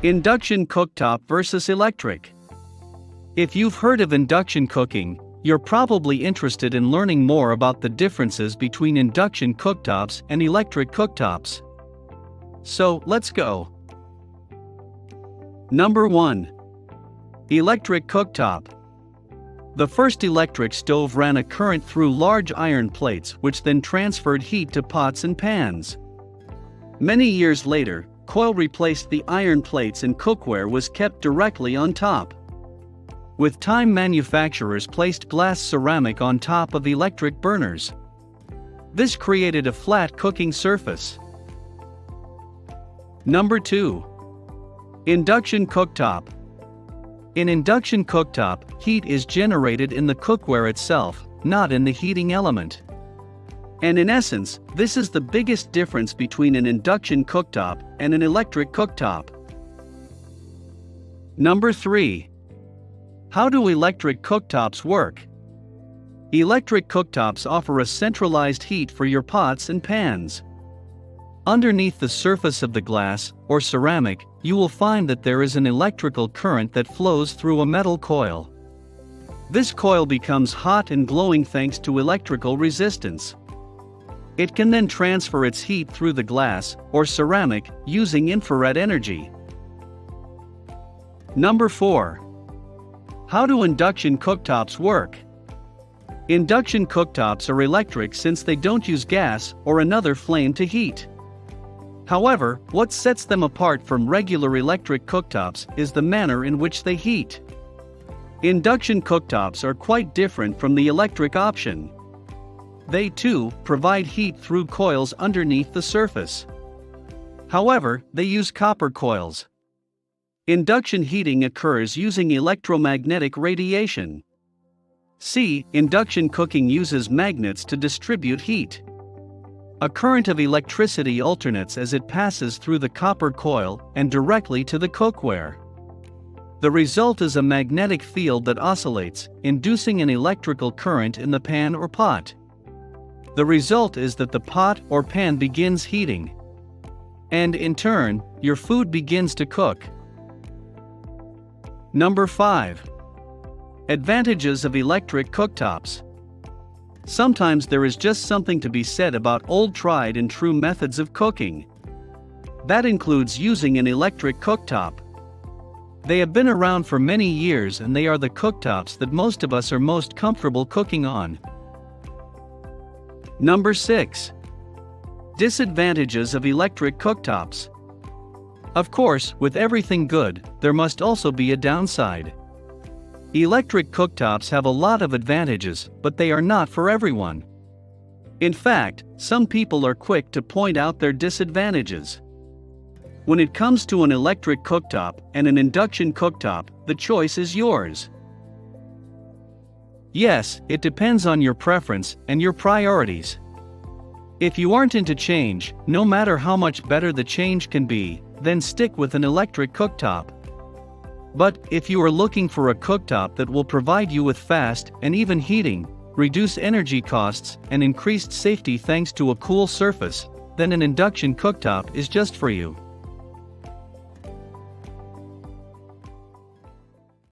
Induction cooktop versus electric. If you've heard of induction cooking, you're probably interested in learning more about the differences between induction cooktops and electric cooktops. So, let's go. Number 1. Electric cooktop. The first electric stove ran a current through large iron plates which then transferred heat to pots and pans. Many years later, coil replaced the iron plates and cookware was kept directly on top. With time, manufacturers placed glass ceramic on top of electric burners. This created a flat cooking surface. Number 2. Induction cooktop. In induction cooktop, heat is generated in the cookware itself, not in the heating element. And in essence, this is the biggest difference between an induction cooktop and an electric cooktop. Number 3. How do electric cooktops work? Electric cooktops offer a centralized heat for your pots and pans. Underneath the surface of the glass, or ceramic, you will find that there is an electrical current that flows through a metal coil. This coil becomes hot and glowing thanks to electrical resistance. It can then transfer its heat through the glass, or ceramic, using infrared energy. Number 4. How do induction cooktops work? Induction cooktops are electric since they don't use gas or another flame to heat. However, what sets them apart from regular electric cooktops is the manner in which they heat. Induction cooktops are quite different from the electric option. They too provide heat through coils underneath the surface. However, they use copper coils. Induction heating occurs using electromagnetic radiation. See, induction cooking uses magnets to distribute heat. A current of electricity alternates as it passes through the copper coil and directly to the cookware. The result is a magnetic field that oscillates, inducing an electrical current in the pan or pot. The result is that the pot or pan begins heating. And in turn, your food begins to cook. Number 5. Advantages of electric cooktops. Sometimes there is just something to be said about old tried and true methods of cooking. That includes using an electric cooktop. They have been around for many years and they are the cooktops that most of us are most comfortable cooking on. Number 6. Disadvantages of electric cooktops. Of course, with everything good, there must also be a downside. Electric cooktops have a lot of advantages, but they are not for everyone. In fact, some people are quick to point out their disadvantages. When it comes to an electric cooktop and an induction cooktop, the choice is yours. Yes, it depends on your preference and your priorities. If you aren't into change, no matter how much better the change can be, then stick with an electric cooktop. But if you are looking for a cooktop that will provide you with fast and even heating, reduce energy costs, and increased safety thanks to a cool surface, then an induction cooktop is just for you.